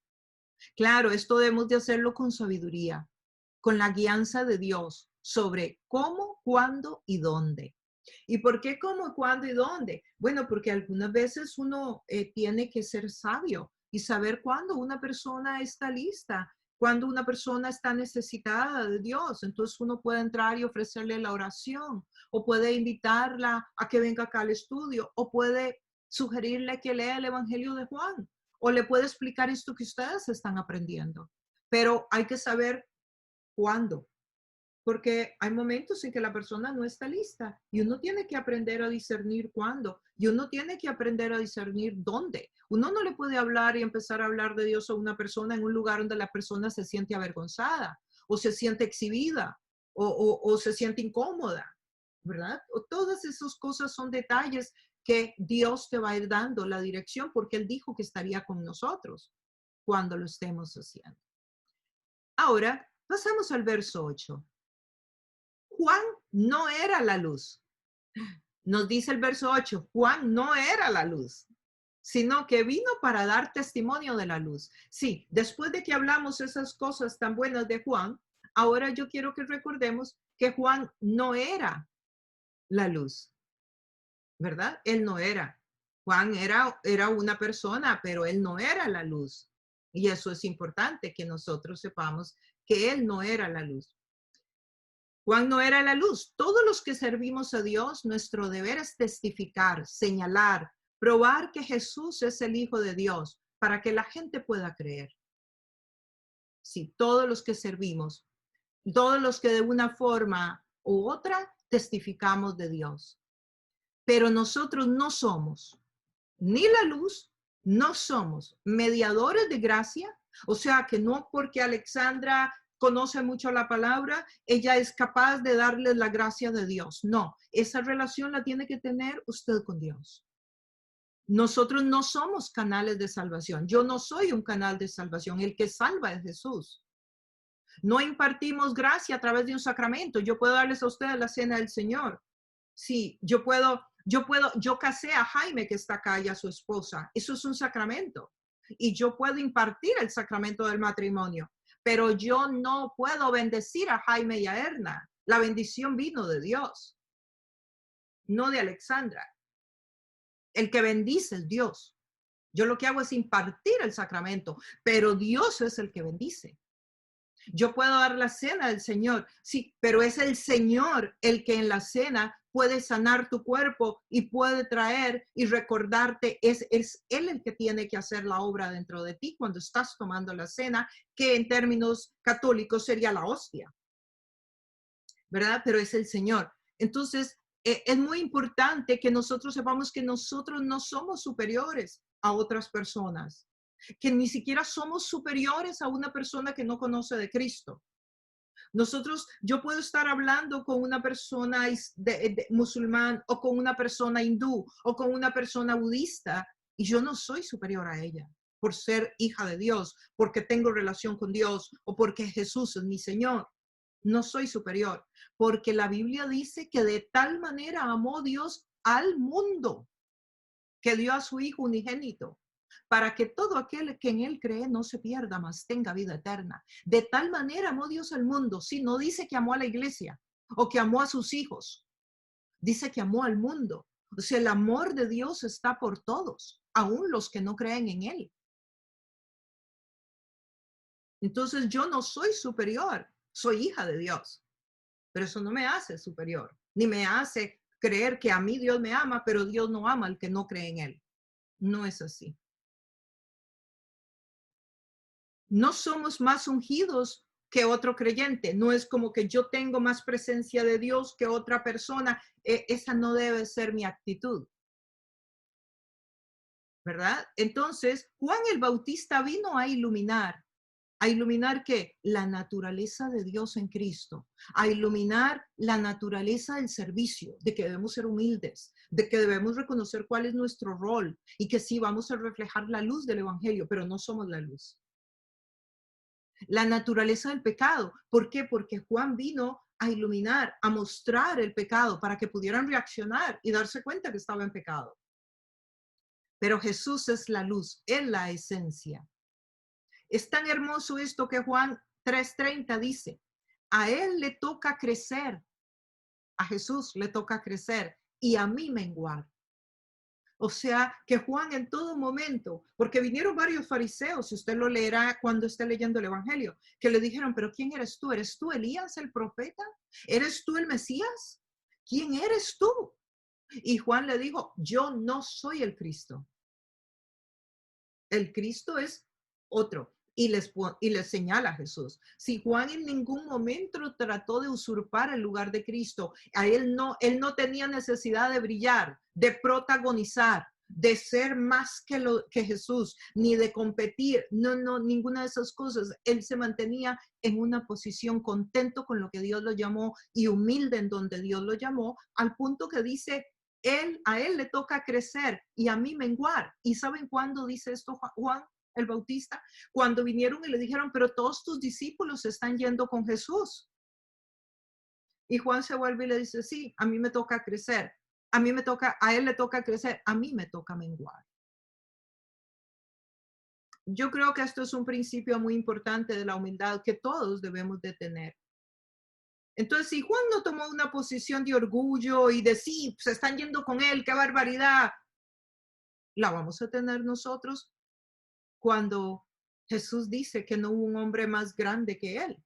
Claro, esto debemos de hacerlo con sabiduría, con la guianza de Dios sobre cómo, cuándo y dónde. ¿Y por qué cómo, cuándo y dónde? Bueno, porque algunas veces uno tiene que ser sabio y saber cuándo una persona está lista, cuándo una persona está necesitada de Dios. Entonces uno puede entrar y ofrecerle la oración, o puede invitarla a que venga acá al estudio, o puede sugerirle que lea el Evangelio de Juan, o le puede explicar esto que ustedes están aprendiendo. Pero hay que saber cuándo. porque hay momentos en que la persona no está lista y uno tiene que aprender a discernir cuándo y uno tiene que aprender a discernir dónde. Uno no le puede hablar y empezar a hablar de Dios a una persona en un lugar donde la persona se siente avergonzada o se siente exhibida o se siente incómoda, ¿verdad? O todas esas cosas son detalles que Dios te va a ir dando la dirección porque Él dijo que estaría con nosotros cuando lo estemos haciendo. Ahora, pasamos al verso 8. Juan no era la luz. Nos dice el verso 8, Juan no era la luz, sino que vino para dar testimonio de la luz. Sí, después de que hablamos esas cosas tan buenas de Juan, ahora yo quiero que recordemos que Juan no era la luz, ¿verdad? Él no era. Juan era una persona, pero él no era la luz. Y eso es importante que nosotros sepamos que él no era la luz. Juan no era la luz. Todos los que servimos a Dios, nuestro deber es testificar, señalar, probar que Jesús es el Hijo de Dios para que la gente pueda creer. Sí, todos los que servimos, todos los que de una forma u otra testificamos de Dios. Pero nosotros no somos ni la luz, no somos mediadores de gracia, o sea que no porque Alexandra conoce mucho la palabra, ella es capaz de darle la gracia de Dios. No, esa relación la tiene que tener usted con Dios. Nosotros no somos canales de salvación. Yo no soy un canal de salvación. El que salva es Jesús. No impartimos gracia a través de un sacramento. Yo puedo darles a ustedes la cena del Señor. Sí, yo casé a Jaime que está acá y a su esposa. Eso es un sacramento. Y yo puedo impartir el sacramento del matrimonio. Pero yo no puedo bendecir a Jaime y a Erna. La bendición vino de Dios, no de Alexandra. El que bendice es Dios. Yo lo que hago es impartir el sacramento, pero Dios es el que bendice. Yo puedo dar la cena del Señor, sí, pero es el Señor el que en la cena puede sanar tu cuerpo y puede traer y recordarte, es Él el que tiene que hacer la obra dentro de ti cuando estás tomando la cena, que en términos católicos sería la hostia, ¿verdad? Pero es el Señor. Entonces, es muy importante que nosotros sepamos que nosotros no somos superiores a otras personas, que ni siquiera somos superiores a una persona que no conoce de Cristo. Yo puedo estar hablando con una persona musulmán o con una persona hindú o con una persona budista y yo no soy superior a ella por ser hija de Dios, porque tengo relación con Dios o porque Jesús es mi Señor. No soy superior, porque la Biblia dice que de tal manera amó Dios al mundo que dio a su Hijo unigénito, para que todo aquel que en Él cree no se pierda, mas tenga vida eterna. De tal manera amó Dios al mundo. Sí, no dice que amó a la iglesia o que amó a sus hijos. Dice que amó al mundo. O sea, el amor de Dios está por todos, aún los que no creen en Él. Entonces yo no soy superior, soy hija de Dios. Pero eso no me hace superior, ni me hace creer que a mí Dios me ama, pero Dios no ama al que no cree en Él. No es así. No somos más ungidos que otro creyente. No es como que yo tengo más presencia de Dios que otra persona. Esa no debe ser mi actitud, ¿verdad? Entonces, Juan el Bautista vino a iluminar. ¿A iluminar qué? La naturaleza de Dios en Cristo. A iluminar la naturaleza del servicio, de que debemos ser humildes, de que debemos reconocer cuál es nuestro rol y que sí vamos a reflejar la luz del Evangelio, pero no somos la luz. La naturaleza del pecado. ¿Por qué? Porque Juan vino a iluminar, a mostrar el pecado para que pudieran reaccionar y darse cuenta que estaba en pecado. Pero Jesús es la luz, es la esencia. Es tan hermoso esto que Juan 3:30 dice, a Él le toca crecer, a Jesús le toca crecer y a mí menguar. O sea, que Juan en todo momento, porque vinieron varios fariseos, y usted lo leerá cuando esté leyendo el Evangelio, que le dijeron, pero ¿quién eres tú? ¿Eres tú Elías el profeta? ¿Eres tú el Mesías? ¿Quién eres tú? Y Juan le dijo, yo no soy el Cristo. El Cristo es otro. y les señala a Jesús. Si Juan en ningún momento trató de usurpar el lugar de Cristo, él no tenía necesidad de brillar, de protagonizar, de ser más que Jesús, ni de competir, no, ninguna de esas cosas. Él se mantenía en una posición contento con lo que Dios lo llamó y humilde en donde Dios lo llamó, al punto que dice, a él le toca crecer y a mí menguar. ¿Y saben cuándo dice esto Juan el Bautista? Cuando vinieron y le dijeron, pero todos tus discípulos están yendo con Jesús. Y Juan se vuelve y le dice, sí, a mí me toca crecer. A él le toca crecer, a mí me toca menguar. Yo creo que esto es un principio muy importante de la humildad que todos debemos de tener. Entonces, si Juan no tomó una posición de orgullo y de sí, se están yendo con él, qué barbaridad, la vamos a tener nosotros cuando Jesús dice que no hubo un hombre más grande que él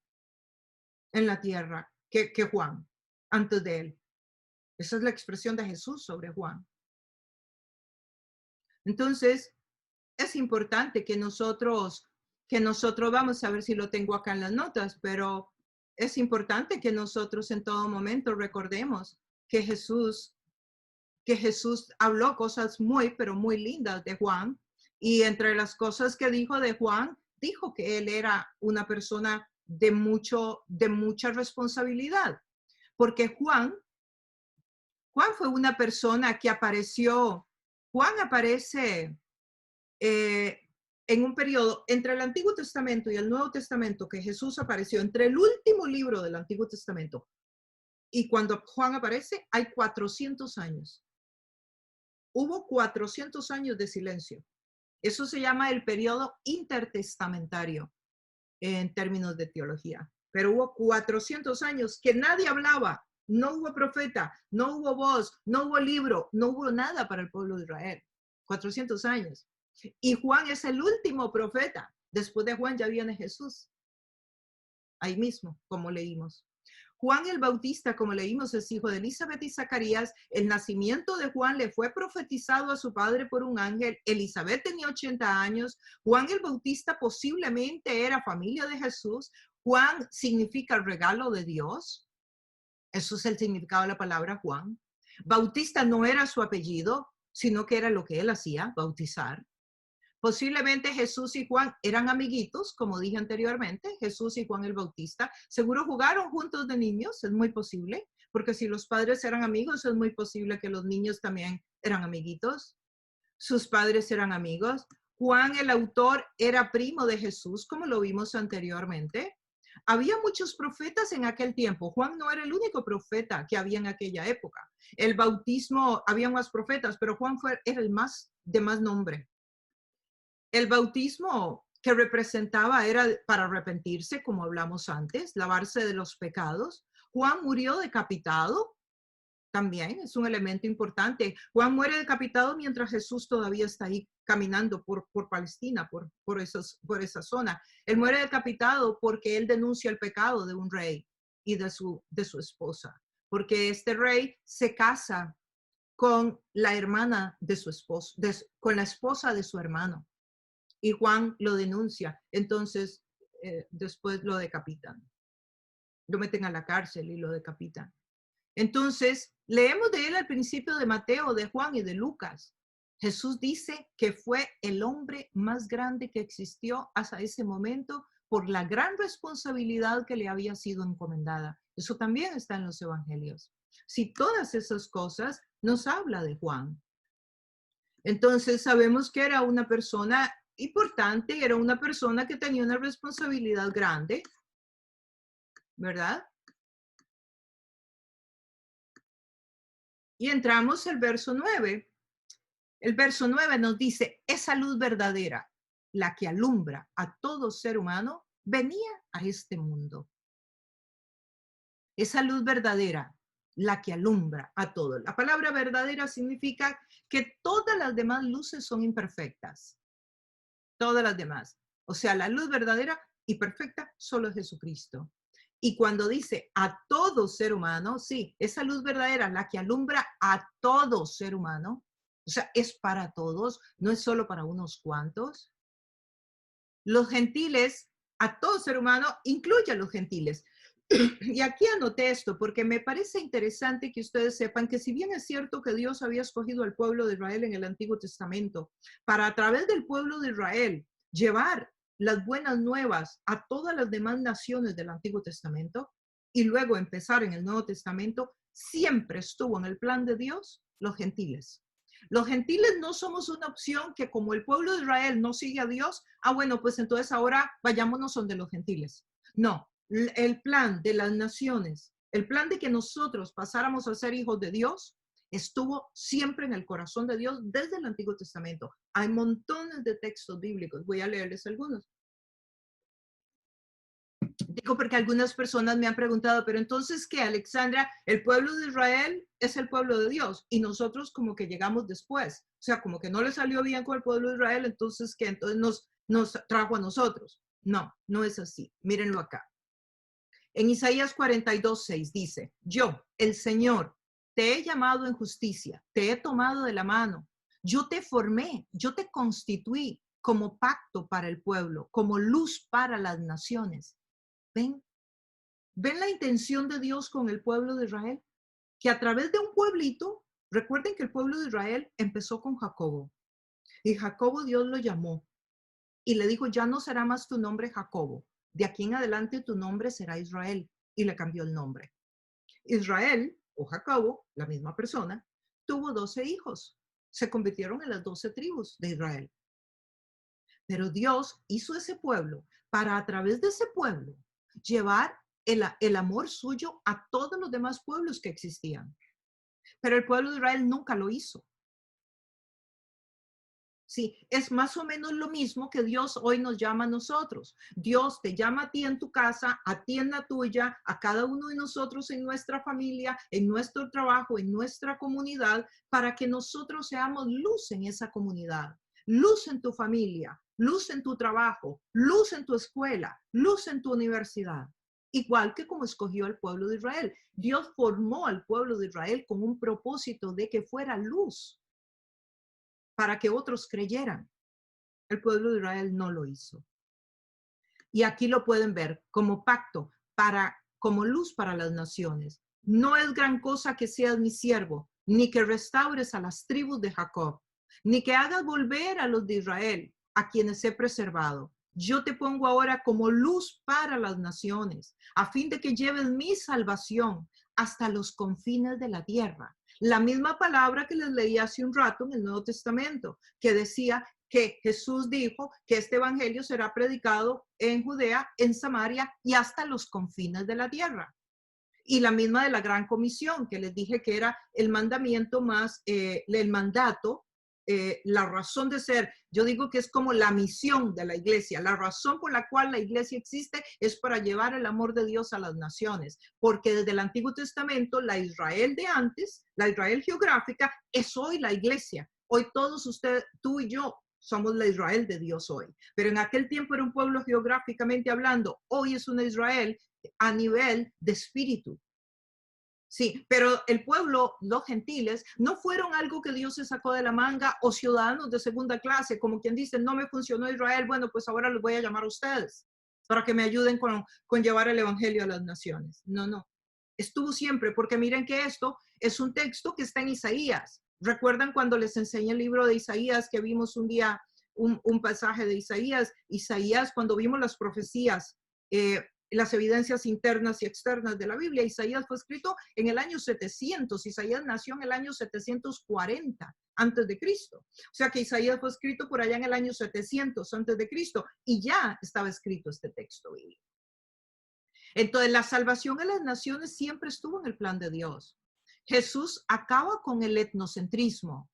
en la tierra, que Juan, antes de él. Esa es la expresión de Jesús sobre Juan. Entonces, es importante que nosotros vamos a ver si lo tengo acá en las notas, pero es importante que nosotros en todo momento recordemos que Jesús habló cosas pero muy lindas de Juan, y entre las cosas que dijo de Juan, dijo que él era una persona de mucha responsabilidad, porque Juan fue una persona que apareció. Juan aparece en un periodo entre el Antiguo Testamento y el Nuevo Testamento, que Jesús apareció entre el último libro del Antiguo Testamento y cuando Juan aparece, hay 400 años. Hubo 400 años de silencio. Eso se llama el periodo intertestamentario en términos de teología. Pero hubo 400 años que nadie hablaba, no hubo profeta, no hubo voz, no hubo libro, no hubo nada para el pueblo de Israel. 400 años. Y Juan es el último profeta. Después de Juan ya viene Jesús. Ahí mismo, como leímos. Juan el Bautista, como leímos, es hijo de Elizabeth y Zacarías. El nacimiento de Juan le fue profetizado a su padre por un ángel. Elizabeth tenía 80 años. Juan el Bautista posiblemente era familia de Jesús. Juan significa el regalo de Dios. Eso es el significado de la palabra Juan. Bautista no era su apellido, sino que era lo que él hacía, bautizar. Posiblemente Jesús y Juan eran amiguitos, como dije anteriormente, Jesús y Juan el Bautista. Seguro jugaron juntos de niños, es muy posible, porque si los padres eran amigos, es muy posible que los niños también eran amiguitos. Sus padres eran amigos. Juan el autor era primo de Jesús, como lo vimos anteriormente. Había muchos profetas en aquel tiempo. Juan no era el único profeta que había en aquella época. El bautismo, había más profetas, pero Juan era el de más nombre. El bautismo que representaba era para arrepentirse, como hablamos antes, lavarse de los pecados. Juan murió decapitado, también es un elemento importante. Juan muere decapitado mientras Jesús todavía está ahí caminando por Palestina, por esa zona. Él muere decapitado porque él denuncia el pecado de un rey y de su esposa, porque este rey se casa con la hermana de su esposo, con la esposa de su hermano. Y Juan lo denuncia, entonces después lo decapitan. Lo meten a la cárcel y lo decapitan. Entonces, leemos de él al principio de Mateo, de Juan y de Lucas. Jesús dice que fue el hombre más grande que existió hasta ese momento por la gran responsabilidad que le había sido encomendada. Eso también está en los evangelios. Si todas esas cosas nos habla de Juan. Entonces, sabemos que era una persona importante, era una persona que tenía una responsabilidad grande, ¿verdad? Y entramos al verso 9. El verso 9 nos dice, esa luz verdadera, la que alumbra a todo ser humano, venía a este mundo. Esa luz verdadera, la que alumbra a todo. La palabra verdadera significa que todas las demás luces son imperfectas. Todas las demás. O sea, la luz verdadera y perfecta solo es Jesucristo. Y cuando dice a todo ser humano, sí, esa luz verdadera, la que alumbra a todo ser humano, o sea, es para todos, no es solo para unos cuantos. Los gentiles, a todo ser humano, incluye a los gentiles. Y aquí anoté esto porque me parece interesante que ustedes sepan que si bien es cierto que Dios había escogido al pueblo de Israel en el Antiguo Testamento para a través del pueblo de Israel llevar las buenas nuevas a todas las demás naciones del Antiguo Testamento y luego empezar en el Nuevo Testamento, siempre estuvo en el plan de Dios los gentiles. Los gentiles no somos una opción que como el pueblo de Israel no sigue a Dios, bueno, pues entonces ahora vayámonos donde los gentiles. No, el plan de las naciones, el plan de que nosotros pasáramos a ser hijos de Dios, estuvo siempre en el corazón de Dios desde el Antiguo Testamento. Hay montones de textos bíblicos, voy a leerles algunos. Digo porque algunas personas me han preguntado, pero entonces, ¿qué, Alexandra? El pueblo de Israel es el pueblo de Dios y nosotros como que llegamos después. O sea, como que no le salió bien con el pueblo de Israel, entonces, ¿qué? Entonces nos trajo a nosotros. No, no es así. Mírenlo acá. En Isaías 42:6 dice, yo, el Señor, te he llamado en justicia, te he tomado de la mano, yo te formé, yo te constituí como pacto para el pueblo, como luz para las naciones. ¿Ven? ¿Ven la intención de Dios con el pueblo de Israel? Que a través de un pueblito, recuerden que el pueblo de Israel empezó con Jacobo. Y Jacobo Dios lo llamó y le dijo, ya no será más tu nombre Jacobo. De aquí en adelante tu nombre será Israel. Y le cambió el nombre. Israel, o Jacobo, la misma persona, tuvo 12 hijos. Se convirtieron en las 12 tribus de Israel. Pero Dios hizo ese pueblo para a través de ese pueblo llevar el amor suyo a todos los demás pueblos que existían. Pero el pueblo de Israel nunca lo hizo. Sí, es más o menos lo mismo que Dios hoy nos llama a nosotros. Dios te llama a ti en tu casa, a ti en la tuya, a cada uno de nosotros en nuestra familia, en nuestro trabajo, en nuestra comunidad, para que nosotros seamos luz en esa comunidad, luz en tu familia, luz en tu trabajo, luz en tu escuela, luz en tu universidad. Igual que como escogió al pueblo de Israel. Dios formó al pueblo de Israel con un propósito de que fuera luz para que otros creyeran. El pueblo de Israel no lo hizo. Y aquí lo pueden ver como pacto, como luz para las naciones. No es gran cosa que seas mi siervo, ni que restaures a las tribus de Jacob, ni que hagas volver a los de Israel, a quienes he preservado. Yo te pongo ahora como luz para las naciones, a fin de que lleves mi salvación hasta los confines de la tierra. La misma palabra que les leí hace un rato en el Nuevo Testamento, que decía que Jesús dijo que este evangelio será predicado en Judea, en Samaria y hasta los confines de la tierra. Y la misma de la Gran Comisión, que les dije que era el mandamiento más, el mandato, la razón de ser. Yo digo que es como la misión de la iglesia. La razón por la cual la iglesia existe es para llevar el amor de Dios a las naciones. Porque desde el Antiguo Testamento, la Israel de antes, la Israel geográfica, es hoy la iglesia. Hoy todos ustedes, tú y yo, somos la Israel de Dios hoy. Pero en aquel tiempo era un pueblo geográficamente hablando. Hoy es una Israel a nivel de espíritu. Sí, pero el pueblo, los gentiles, no fueron algo que Dios se sacó de la manga o ciudadanos de segunda clase, como quien dice, no me funcionó Israel, bueno, pues ahora los voy a llamar a ustedes para que me ayuden con llevar el evangelio a las naciones. No, no. Estuvo siempre, porque miren que esto es un texto que está en Isaías. ¿Recuerdan cuando les enseñé el libro de Isaías que vimos un día un pasaje de Isaías? Isaías, cuando vimos las profecías, las evidencias internas y externas de la Biblia, Isaías fue escrito en el año 700. Isaías nació en el año 740 antes de Cristo. O sea que Isaías fue escrito por allá en el año 700 antes de Cristo y ya estaba escrito este texto bíblico. Entonces, la salvación a las naciones siempre estuvo en el plan de Dios. Jesús acaba con el etnocentrismo.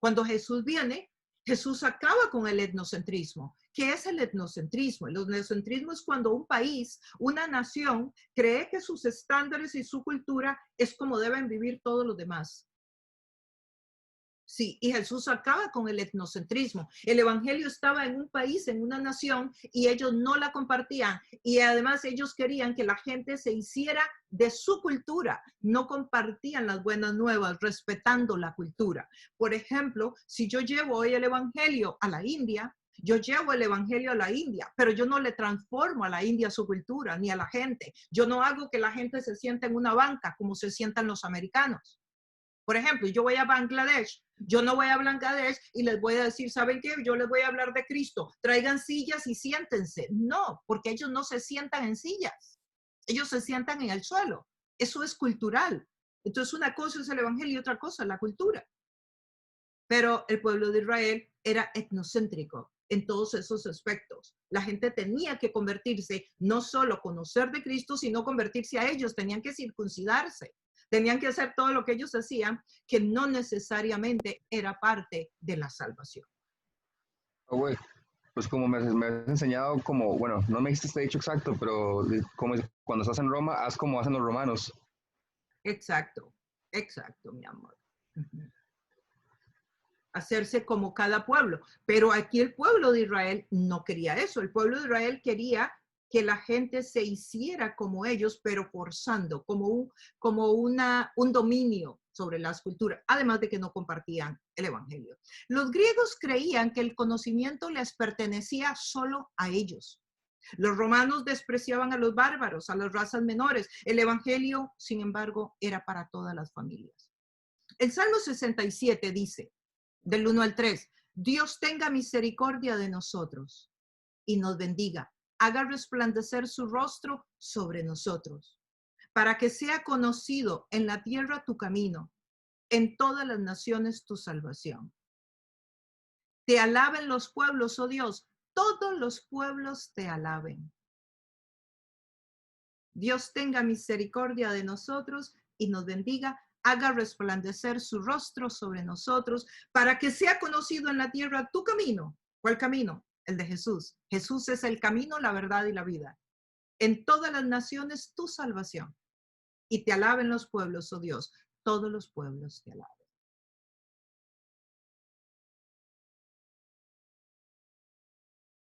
Cuando Jesús viene, Jesús acaba con el etnocentrismo. ¿Qué es el etnocentrismo? El etnocentrismo es cuando un país, una nación, cree que sus estándares y su cultura es como deben vivir todos los demás. Sí, y Jesús acaba con el etnocentrismo. El evangelio estaba en un país, en una nación, y ellos no la compartían. Y además ellos querían que la gente se hiciera de su cultura. No compartían las buenas nuevas, respetando la cultura. Por ejemplo, si yo llevo hoy el evangelio a la India, yo llevo el evangelio a la India, pero yo no le transformo a la India su cultura, ni a la gente. Yo no hago que la gente se sienta en una banca como se sientan los americanos. Por ejemplo, yo voy a Bangladesh, yo no voy a Bangladesh y les voy a decir, ¿saben qué? Yo les voy a hablar de Cristo, traigan sillas y siéntense. No, porque ellos no se sientan en sillas, ellos se sientan en el suelo. Eso es cultural. Entonces una cosa es el evangelio y otra cosa es la cultura. Pero el pueblo de Israel era etnocéntrico en todos esos aspectos. La gente tenía que convertirse, no solo conocer de Cristo, sino convertirse a ellos, tenían que circuncidarse. Tenían que hacer todo lo que ellos hacían, que no necesariamente era parte de la salvación. Oh, güey, pues como me has enseñado, como, bueno, no me dijiste este dicho exacto, pero como cuando estás en Roma, haz como hacen los romanos. Exacto, exacto, mi amor. Hacerse como cada pueblo. Pero aquí el pueblo de Israel no quería eso. El pueblo de Israel quería que la gente se hiciera como ellos, pero forzando, como un dominio sobre las culturas, además de que no compartían el evangelio. Los griegos creían que el conocimiento les pertenecía solo a ellos. Los romanos despreciaban a los bárbaros, a las razas menores. El evangelio, sin embargo, era para todas las familias. El Salmo 67 dice, del 1 al 3, Dios tenga misericordia de nosotros y nos bendiga. Haga resplandecer su rostro sobre nosotros, para que sea conocido en la tierra tu camino, en todas las naciones tu salvación. Te alaben los pueblos, oh Dios, todos los pueblos te alaben. Dios tenga misericordia de nosotros y nos bendiga, haga resplandecer su rostro sobre nosotros, para que sea conocido en la tierra tu camino. ¿Cuál camino? El de Jesús. Jesús es el camino, la verdad y la vida. En todas las naciones tu salvación. Y te alaben los pueblos, oh Dios. Todos los pueblos te alaben.